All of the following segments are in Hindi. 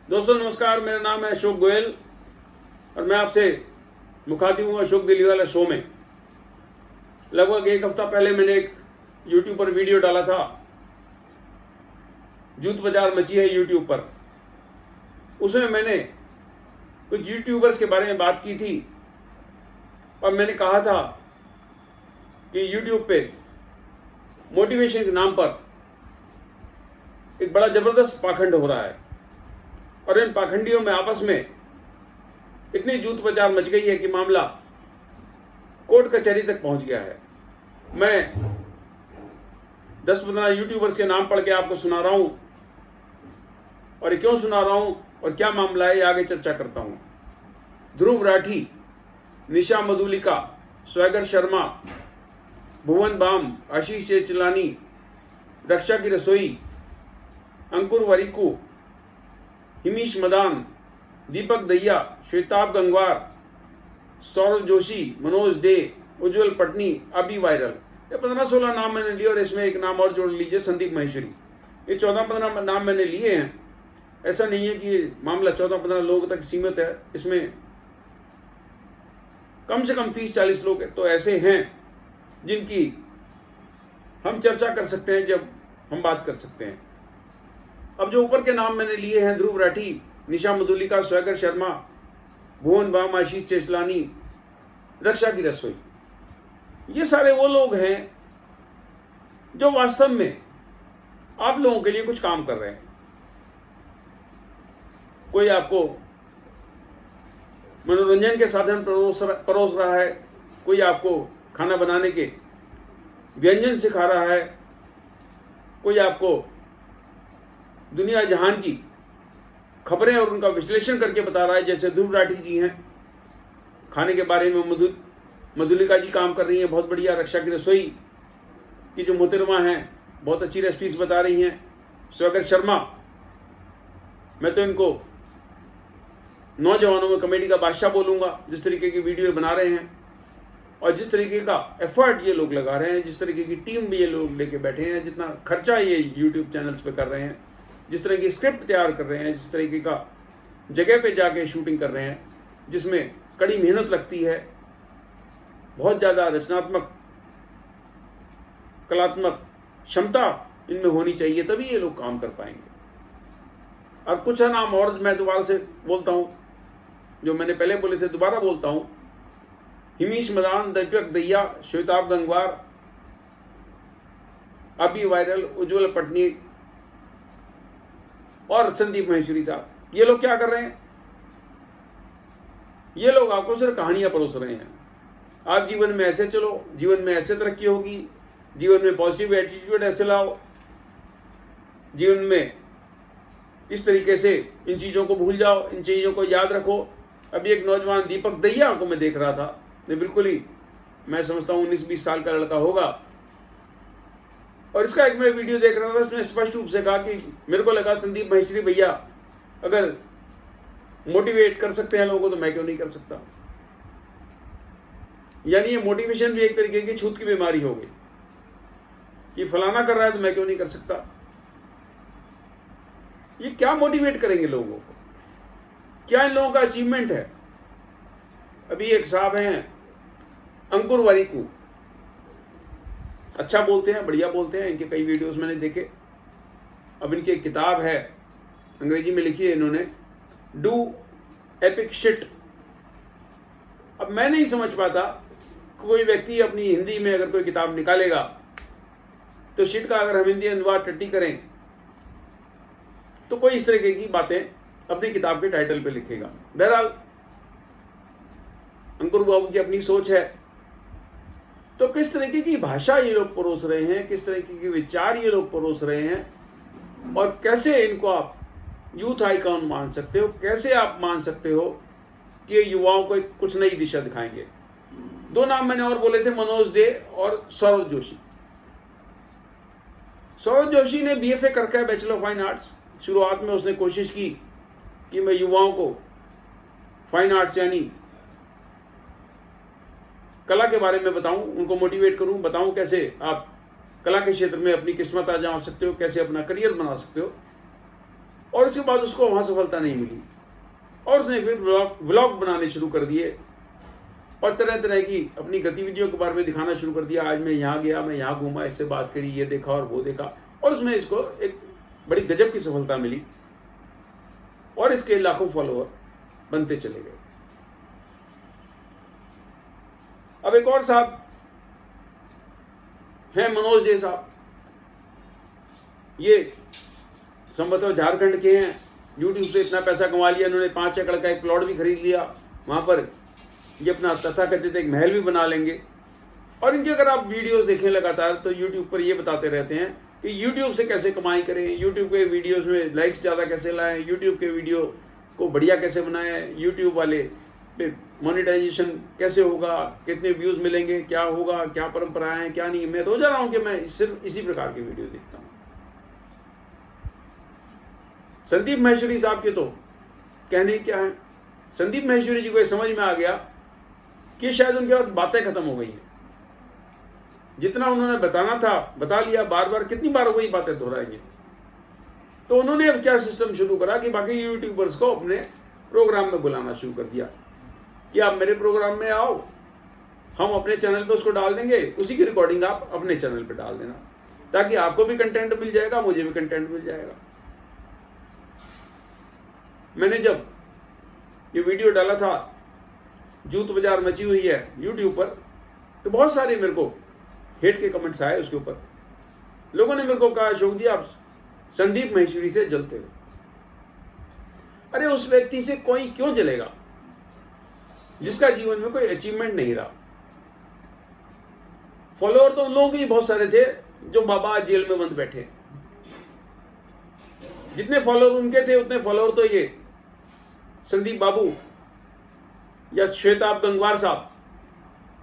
दोस्तों नमस्कार, मेरा नाम है अशोक गोयल और मैं आपसे मुखातिब हूँ अशोक दिलीवाला शो में। लगभग एक हफ्ता पहले मैंने एक यूट्यूब पर वीडियो डाला था। जूत बाजार मची है यूट्यूब पर। उसमें मैंने कुछ यूट्यूबर्स के बारे में बात की थी और मैंने कहा था कि यूट्यूब पे मोटिवेशन के नाम पर एक बड़ा ज़बरदस्त पाखंड हो रहा है और इन पाखंडियों में आपस में इतनी जूत बाजार मच गई है कि मामला कोर्ट कचहरी तक पहुंच गया है। मैं 10-15 यूट्यूबर्स के नाम पढ़ के आपको सुना रहा हूं और क्यों सुना रहा हूं और क्या मामला है ये आगे चर्चा करता हूं। ध्रुव राठी, निशा मधुलिका, स्वैगर शर्मा, भुवन बाम, आशीष चेचलानी, रक्षा की रसोई, अंकुर वरिकू, हिमीश मदान, दीपक दहिया, श्वेताब गंगवार, सौरभ जोशी, मनोज डे, उज्जवल पटनी, अभी वायरल। ये 15-16 नाम मैंने लिए और इसमें एक नाम और जोड़ लीजिए, संदीप महेश्वरी। ये 14-15 नाम मैंने लिए हैं। ऐसा नहीं है कि मामला 14-15 लोगों तक सीमित है। इसमें कम से कम 30-40 लोग तो ऐसे हैं जिनकी हम चर्चा कर सकते हैं, जब हम बात कर सकते हैं। अब जो ऊपर के नाम मैंने लिए हैं, ध्रुव राठी, निशा मधुलिका, स्वैगर शर्मा, भुवन बाम, आशीष चेचलानी, रक्षा की रसोई, ये सारे वो लोग हैं जो वास्तव में आप लोगों के लिए कुछ काम कर रहे हैं। कोई आपको मनोरंजन के साधन परोस रहा है, कोई आपको खाना बनाने के व्यंजन सिखा रहा है, कोई आपको दुनिया जहान की खबरें और उनका विश्लेषण करके बता रहा है, जैसे ध्रुव राठी जी हैं। खाने के बारे में मधुलिका जी काम कर रही हैं, बहुत बढ़िया। रक्षा की रसोई की जो मोहतरमा हैं, बहुत अच्छी रेसिपीज बता रही हैं। स्वैगर शर्मा, मैं तो इनको नौजवानों में कॉमेडी का बादशाह बोलूँगा, जिस तरीके की वीडियो बना रहे हैं और जिस तरीके का एफर्ट ये लोग लगा रहे हैं, जिस तरीके की टीम भी ये लोग लेके बैठे हैं, जितना खर्चा ये यूट्यूब चैनल्स पे कर रहे हैं, जिस तरह की स्क्रिप्ट तैयार कर रहे हैं, जिस तरीके का जगह पे जाके शूटिंग कर रहे हैं, जिसमें कड़ी मेहनत लगती है, बहुत ज़्यादा रचनात्मक कलात्मक क्षमता इनमें होनी चाहिए, तभी ये लोग काम कर पाएंगे। अब कुछ नाम और मैं दोबारा से बोलता हूँ, जो मैंने पहले बोले थे दोबारा बोलता हूँ। हिमीश मदान, दीपक दहिया, श्वेताब गंगवार, अभी वायरल, उज्जवल पटनी और संदीप महेश्वरी साहब। ये लोग क्या कर रहे हैं? ये लोग आपको सिर्फ कहानियां परोस रहे हैं। आप जीवन में ऐसे चलो, जीवन में ऐसे तरक्की होगी, जीवन में पॉजिटिव एटीट्यूड ऐसे लाओ, जीवन में इस तरीके से इन चीज़ों को भूल जाओ, इन चीज़ों को याद रखो। अभी एक नौजवान दीपक दहिया को मैं देख रहा था, ये बिल्कुल ही मैं समझता हूँ 19-20 साल का लड़का होगा, और इसका एक मैं वीडियो देख रहा था, उसने स्पष्ट रूप से कहा कि मेरे को लगा संदीप महेश्वरी भैया अगर मोटिवेट कर सकते हैं लोगों को तो मैं क्यों नहीं कर सकता। यानी ये मोटिवेशन भी एक तरीके की छूत की बीमारी हो गई कि फलाना कर रहा है तो मैं क्यों नहीं कर सकता। ये क्या मोटिवेट करेंगे लोगों को? क्या इन लोगों का अचीवमेंट है? अभी एक साहब हैं अंकुर वरिकू, अच्छा बोलते हैं, बढ़िया बोलते हैं, इनके कई वीडियोस मैंने देखे। अब इनकी एक किताब है, अंग्रेजी में लिखी है इन्होंने, डू एपिक शिट। अब मैं नहीं समझ पाता, कोई व्यक्ति अपनी हिंदी में अगर कोई किताब निकालेगा तो शिट का अगर हम हिंदी अनुवाद टट्टी करें तो कोई इस तरीके की बातें अपनी किताब के टाइटल पे लिखेगा। बहरहाल अंकुर बाबू की अपनी सोच है। तो किस तरीके की भाषा ये लोग परोस रहे हैं, किस तरीके के विचार ये लोग परोस रहे हैं, और कैसे इनको आप यूथ आइकॉन मान सकते हो, कैसे आप मान सकते हो कि ये युवाओं को कुछ नई दिशा दिखाएंगे। 2 नाम मैंने और बोले थे, मनोज डे और सौरभ जोशी। सौरभ जोशी ने BFA करके बैचलर ऑफ फाइन आर्ट्स। शुरुआत में उसने कोशिश की कि मैं युवाओं को फाइन आर्ट्स यानी कला के बारे में बताऊं, उनको मोटिवेट करूं, बताऊं कैसे आप कला के क्षेत्र में अपनी किस्मत आजमा सकते हो, कैसे अपना करियर बना सकते हो। और उसके बाद उसको वहाँ सफलता नहीं मिली और उसने फिर व्लॉग बनाने शुरू कर दिए और तरह तरह की अपनी गतिविधियों के बारे में दिखाना शुरू कर दिया। आज मैं यहाँ गया, मैं यहाँ घूमा, इससे बात करी, ये देखा और वो देखा, और उसमें इसको एक बड़ी गजब की सफलता मिली और इसके लाखों फॉलोअर बनते चले गए। अब एक और साहब हैं, मनोज डे साहब, ये संभवतः झारखंड के हैं। यूट्यूब से इतना पैसा कमा लिया इन्होंने, 5 एकड़ का एक प्लॉट भी खरीद लिया, वहाँ पर ये अपना तथाकथित एक महल भी बना लेंगे। और इनके अगर आप वीडियोस देखें लगातार तो यूट्यूब पर ये बताते रहते हैं कि यूट्यूब से कैसे कमाई करें, यूट्यूब के वीडियोस में लाइक्स ज़्यादा कैसे लाएं, यूट्यूब के वीडियो को बढ़िया कैसे बनाएं, यूट्यूब वाले पे मोनेटाइजेशन कैसे होगा, कितने व्यूज़ मिलेंगे, क्या होगा, क्या परंपराएं हैं, क्या नहीं। मैं रोजा रहा हूँ कि मैं सिर्फ इसी प्रकार की वीडियो देखता हूँ। संदीप महेश्वरी साहब के तो कहने क्या है, संदीप महेश्वरी जी को ये समझ में आ गया कि शायद उनके पास बातें खत्म हो गई हैं। जितना उन्होंने बताना था बता लिया, बार बार कितनी बार वही बातें दोहराएंगे। तो उन्होंने अब क्या सिस्टम शुरू करा कि बाकी यूट्यूबर्स को अपने प्रोग्राम में बुलाना शुरू कर दिया कि आप मेरे प्रोग्राम में आओ, हम अपने चैनल पे उसको डाल देंगे, उसी की रिकॉर्डिंग आप अपने चैनल पे डाल देना, ताकि आपको भी कंटेंट मिल जाएगा, मुझे भी कंटेंट मिल जाएगा। मैंने जब ये वीडियो डाला था, जूत बाजार मची हुई है यूट्यूब पर, तो बहुत सारे मेरे को हेट के कमेंट्स आए उसके ऊपर। लोगों ने मेरे को कहा, अशोक जी आप संदीप महेश्वरी से जलते हो। अरे उस व्यक्ति से कोई क्यों जलेगा जिसका जीवन में कोई अचीवमेंट नहीं रहा। फॉलोअर तो उन लोगों के ही बहुत सारे थे जो बाबा आज जेल में बंद बैठे। जितने फॉलोअर उनके थे उतने फॉलोअर तो ये संदीप बाबू या श्वेताब गंगवार साहब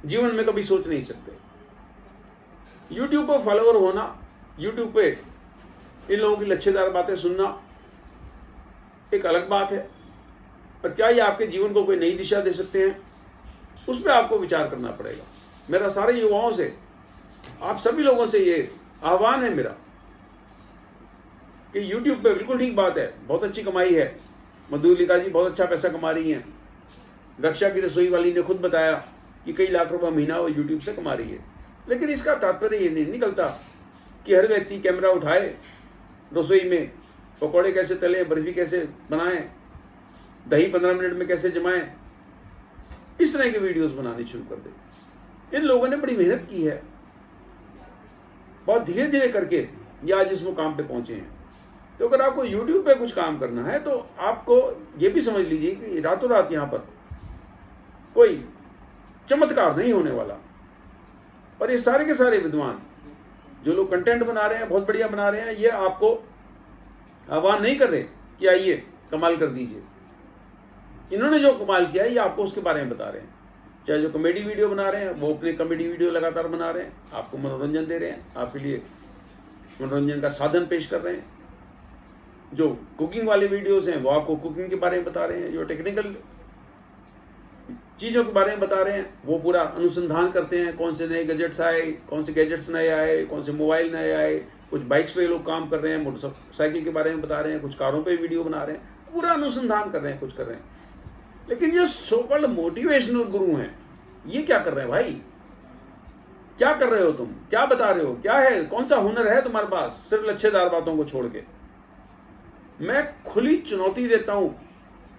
जीवन में कभी सोच नहीं सकते। यूट्यूब पर फॉलोअर होना, यूट्यूब पे इन लोगों की लच्छेदार बातें सुनना एक अलग बात है, पर क्या ये आपके जीवन को कोई नई दिशा दे सकते हैं, उस पर आपको विचार करना पड़ेगा। मेरा सारे युवाओं से, आप सभी लोगों से ये आह्वान है मेरा कि यूट्यूब पे बिल्कुल ठीक बात है, बहुत अच्छी कमाई है, मधुलिका जी बहुत अच्छा पैसा कमा रही हैं, रक्षा की रसोई वाली ने खुद बताया कि कई लाख रुपए महीना वो यूट्यूब से कमा रही है। लेकिन इसका तात्पर्य ये नहीं निकलता कि हर व्यक्ति कैमरा उठाए, रसोई में पकौड़े कैसे तले, बर्फी कैसे बनाएं, दही 15 मिनट में कैसे जमाएं, इस तरह के वीडियोस बनाने शुरू कर दे। इन लोगों ने बड़ी मेहनत की है, बहुत धीरे धीरे करके ये आज इस मुकाम पे पहुंचे हैं। तो अगर आपको यूट्यूब पे कुछ काम करना है तो आपको ये भी समझ लीजिए कि रातों रात यहाँ पर कोई चमत्कार नहीं होने वाला। और ये सारे के सारे विद्वान जो लोग कंटेंट बना रहे हैं, बहुत बढ़िया बना रहे हैं, ये आपको आह्वान नहीं कर रहे कि आइए कमाल कर दीजिए। इन्होंने जो कमाल किया है ये आपको उसके बारे में बता रहे हैं। चाहे जो कॉमेडी वीडियो बना रहे हैं वो अपने कॉमेडी वीडियो लगातार बना रहे हैं, आपको मनोरंजन दे रहे हैं, आपके लिए मनोरंजन का साधन पेश कर रहे हैं। जो कुकिंग वाले वीडियोस हैं वो आपको कुकिंग के बारे में बता रहे हैं, जो टेक्निकल चीज़ों के बारे में बता रहे हैं वो पूरा अनुसंधान करते हैं, कौन से नए गैजेट्स आए, कौन से गैजेट्स नए आए, कौन से मोबाइल नए आए, कुछ बाइक्स पे लोग काम कर रहे हैं, मोटरसाइकिल के बारे में बता रहे हैं, कुछ कारों पे वीडियो बना रहे हैं, पूरा अनुसंधान कर रहे हैं, कुछ कर रहे हैं। लेकिन जो सो कॉल्ड मोटिवेशनल गुरु हैं ये क्या कर रहे हैं भाई? क्या कर रहे हो तुम? क्या बता रहे हो? क्या है, कौन सा हुनर है तुम्हारे पास सिर्फ लच्छेदार बातों को छोड़ के? मैं खुली चुनौती देता हूं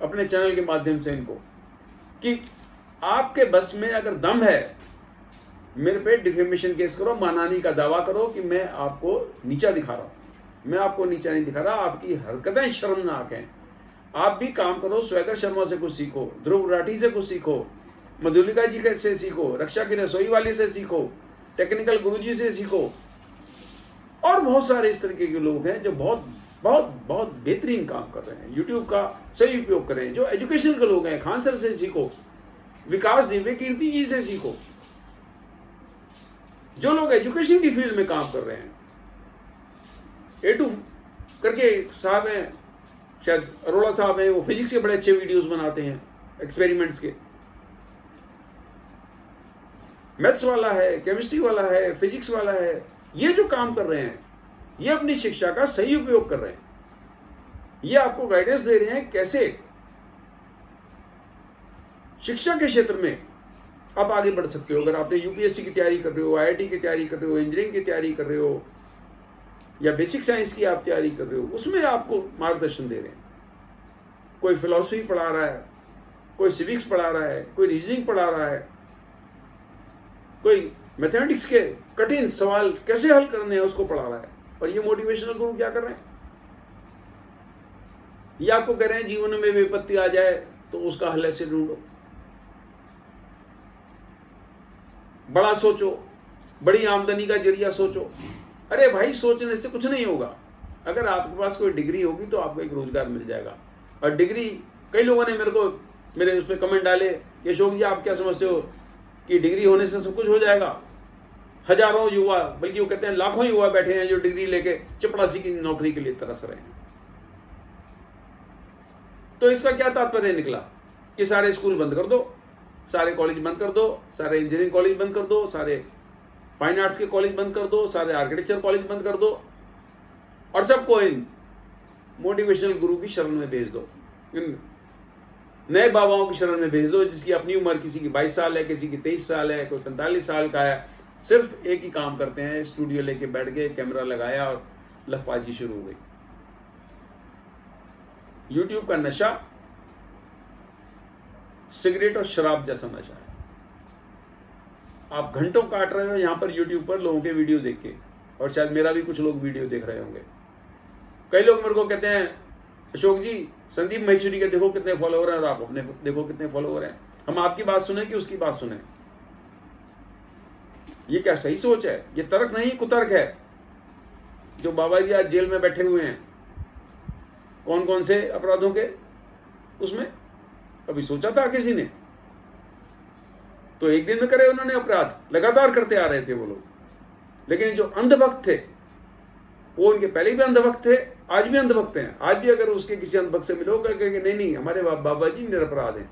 अपने चैनल के माध्यम से इनको कि आपके बस में अगर दम है मेरे पे डिफेमेशन केस करो, मानहानि का दावा करो कि मैं आपको नीचा दिखा रहा हूं। मैं आपको नीचा नहीं दिखा रहा, आपकी हरकतें शर्मनाक हैं। आप भी काम करो, स्वैगर शर्मा से कुछ सीखो, ध्रुव राठी से कुछ सीखो, मधुलिका जी से सीखो, रक्षा की रसोई वाली से सीखो, टेक्निकल गुरुजी से सीखो, और बहुत सारे इस तरीके के लोग हैं जो बहुत बहुत बहुत बेहतरीन काम कर रहे हैं। यूट्यूब का सही उपयोग करें। जो एजुकेशन के लोग हैं, खान सर से सीखो, विकास दिव्य कीर्ति जी से सीखो। जो लोग एजुकेशन की फील्ड में काम कर रहे हैं, A2 करके साहब हैं, शायद अरोड़ा साहब हैं, वो फिजिक्स के बड़े अच्छे वीडियोस बनाते हैं, एक्सपेरिमेंट्स के। मैथ्स वाला है, केमिस्ट्री वाला है, फिजिक्स वाला है, ये जो काम कर रहे हैं ये अपनी शिक्षा का सही उपयोग कर रहे हैं। ये आपको गाइडेंस दे रहे हैं कैसे शिक्षा के क्षेत्र में आप आगे बढ़ सकते हो। अगर आपने यूपीएससी की तैयारी कर रहे हो, आईआईटी की तैयारी कर रहे हो, इंजीनियरिंग की तैयारी कर रहे हो, या बेसिक साइंस की आप तैयारी कर रहे हो, उसमें आपको मार्गदर्शन दे रहे हैं। कोई फिलॉसफी पढ़ा रहा है, कोई सिविक्स पढ़ा रहा है, कोई रीजनिंग पढ़ा रहा है, कोई मैथमेटिक्स के कठिन सवाल कैसे हल करने हैं उसको पढ़ा रहा है। और ये मोटिवेशनल गुरु क्या कर रहे हैं? ये आपको कह रहे हैं जीवन में विपत्ति आ जाए तो उसका हल ऐसे ढूंढो, बड़ा सोचो, बड़ी आमदनी का जरिया सोचो। अरे भाई, सोचने से कुछ नहीं होगा। अगर आपके पास कोई डिग्री होगी तो आपको एक रोजगार मिल जाएगा। और डिग्री, कई लोगों ने मेरे उस पर कमेंट डाले कि अशोक जी आप क्या समझते हो कि डिग्री होने से सब कुछ हो जाएगा? हजारों युवा, बल्कि वो कहते हैं लाखों युवा बैठे हैं जो डिग्री लेके चपड़ासी की नौकरी के लिए तरस रहे हैं। तो इसका क्या तात्पर्य निकला कि सारे स्कूल बंद कर दो, सारे कॉलेज बंद कर दो, सारे इंजीनियरिंग कॉलेज बंद कर दो, सारे फाइन आर्ट्स के कॉलेज बंद कर दो, सारे आर्किटेक्चर कॉलेज बंद कर दो और सबको इन मोटिवेशनल गुरु की शरण में भेज दो, इन नए बाबाओं की शरण में भेज दो जिसकी अपनी उम्र किसी की 22 साल है, किसी की 23 साल है, कोई 45 साल का है। सिर्फ एक ही काम करते हैं, स्टूडियो लेके बैठ गए, कैमरा लगाया और लफाजी शुरू हो गई। यूट्यूब का नशा सिगरेट और शराब जैसा नशा है। आप घंटों काट रहे हो यहां पर यूट्यूब पर लोगों के वीडियो देख के, और शायद मेरा भी कुछ लोग वीडियो देख रहे होंगे। कई लोग मेरे को कहते हैं अशोक जी संदीप महेश्वरी के देखो कितने फॉलोअर हैं और आप अपने देखो कितने फॉलोअर हैं, हम आपकी बात सुने कि उसकी बात सुने? ये क्या सही सोच है? ये तर्क नहीं, कुतर्क है। जो बाबा जी आज जेल में बैठे हुए हैं, कौन कौन से अपराधों के, उसमें कभी सोचा था किसी ने? तो एक दिन में करे उन्होंने अपराध, लगातार करते आ रहे थे वो लोग। लेकिन जो अंधभक्त थे वो उनके पहले भी अंधभक्त थे, आज भी अंधभक्त हैं। आज भी अगर उसके किसी अंधभक्त से मिलोगे कि नहीं नहीं हमारे बाबा जी निरपराध हैं,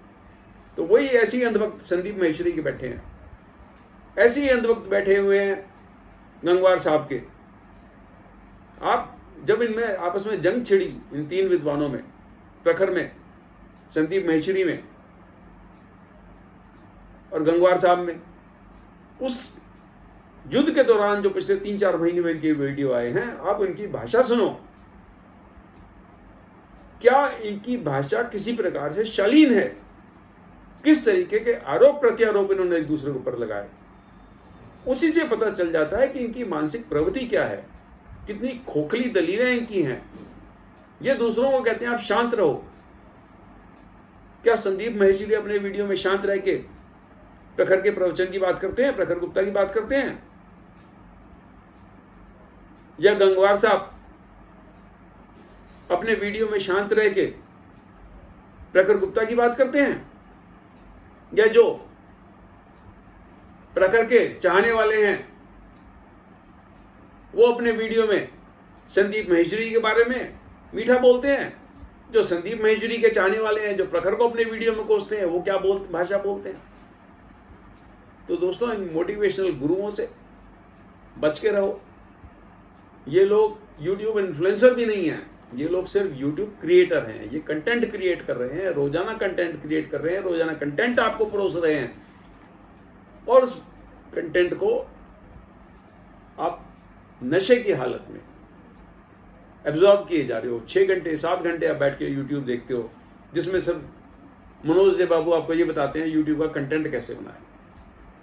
तो वही ऐसे ही अंधभक्त संदीप महेश्वरी के बैठे हैं। ऐसे ही अंधभक्त बैठे हुए हैं गंगवार साहब के। आप जब इनमें आपस में जंग छिड़ी, इन तीन विद्वानों में, प्रखर में, संदीप महेश्वरी में और गंगवार साहब में, उस युद्ध के दौरान जो पिछले 3-4 महीने में इनके वीडियो आए हैं, आप इनकी भाषा सुनो। क्या इनकी भाषा किसी प्रकार से शालीन है? किस तरीके के आरोप प्रत्यारोप इन्होंने एक दूसरे के ऊपर लगाए, उसी से पता चल जाता है कि इनकी मानसिक प्रवृत्ति क्या है, कितनी खोखली दलीलें इनकी हैं। ये दूसरों को कहते हैं आप शांत रहो। क्या संदीप महेश्वरी अपने वीडियो में शांत रह के प्रखर के प्रवचन की बात करते हैं, प्रखर गुप्ता की बात करते हैं? या गंगवार साहब अपने वीडियो में शांत रह के प्रखर गुप्ता की बात करते हैं? या जो प्रखर के चाहने वाले हैं वो अपने वीडियो में संदीप महेश्वरी के बारे में मीठा बोलते हैं? जो संदीप महेश्वरी के चाहने वाले हैं, जो प्रखर को अपने वीडियो में कोसते हैं, वो क्या भाषा बोलते हैं? तो दोस्तों, इन मोटिवेशनल गुरुओं से बच के रहो। ये लोग यूट्यूब इन्फ्लुएंसर भी नहीं हैं, ये लोग सिर्फ यूट्यूब क्रिएटर हैं। ये कंटेंट क्रिएट कर रहे हैं, रोजाना कंटेंट क्रिएट कर रहे हैं, रोजाना कंटेंट आपको परोस रहे हैं और उस कंटेंट को आप नशे की हालत में एब्जॉर्ब किए जा रहे हो। 6 घंटे 7 घंटे आप बैठ के यूट्यूब देखते हो, जिसमें सब मनोज दे बाबू आपको ये बताते हैं यूट्यूब का कंटेंट कैसे बनाए।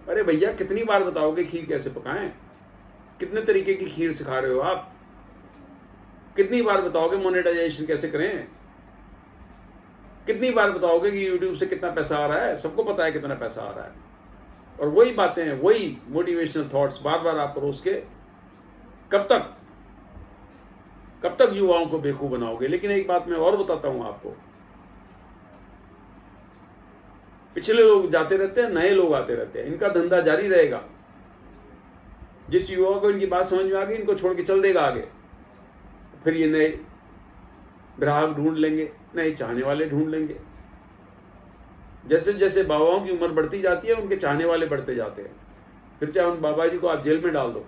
अरे भैया, कितनी बार बताओगे खीर कैसे पकाएं? कितने तरीके की खीर सिखा रहे हो आप? कितनी बार बताओगे मोनेटाइजेशन कैसे करें? कितनी बार बताओगे कि यूट्यूब से कितना पैसा आ रहा है? सबको पता है कितना पैसा आ रहा है। और वही बातें हैं, वही मोटिवेशनल थॉट्स बार बार आप परोस के कब तक युवाओं को बेवकूफ बनाओगे? लेकिन एक बात मैं और बताता हूं आपको, पिछले लोग जाते रहते हैं, नए लोग आते रहते हैं, इनका धंधा जारी रहेगा। जिस युवा को इनकी बात समझ में आ गई, इनको छोड़ के चल देगा आगे। फिर ये नए ग्राहक ढूंढ लेंगे, नए चाहने वाले ढूंढ लेंगे। जैसे जैसे बाबाओं की उम्र बढ़ती जाती है, उनके चाहने वाले बढ़ते जाते हैं। फिर चाहे उन बाबा जी को आप जेल में डाल दो।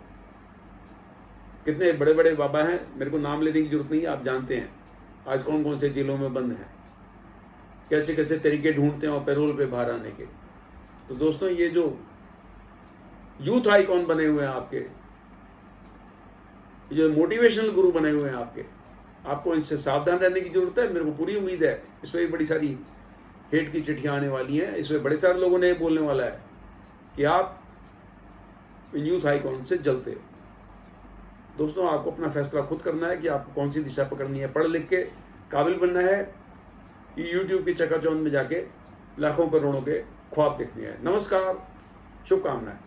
कितने बड़े बड़े बाबा हैं, मेरे को नाम लेने की जरूरत नहीं है, आप जानते हैं। आज कौन कौन से जेलों में बंद हैं, कैसे कैसे तरीके ढूंढते हैं और पैरोल पे बाहर आने के। तो दोस्तों, ये जो यूथ आइकॉन बने हुए हैं आपके, जो मोटिवेशनल गुरु बने हुए हैं आपको इनसे सावधान रहने की जरूरत है। मेरे को पूरी उम्मीद है इसमें बड़ी सारी हेट की चिट्ठियां आने वाली हैं, इसमें बड़े सारे लोगों ने ये बोलने वाला है कि आप इन यूथ आइकॉन से जलते हो। दोस्तों, आपको अपना फैसला खुद करना है कि आपको कौन सी दिशा पकड़नी है। पढ़ लिख के काबिल बनना है कि यूट्यूब की चकाचौंध में जाके लाखों करोड़ों के ख्वाब देखने हैं। नमस्कार, शुभकामनाएं।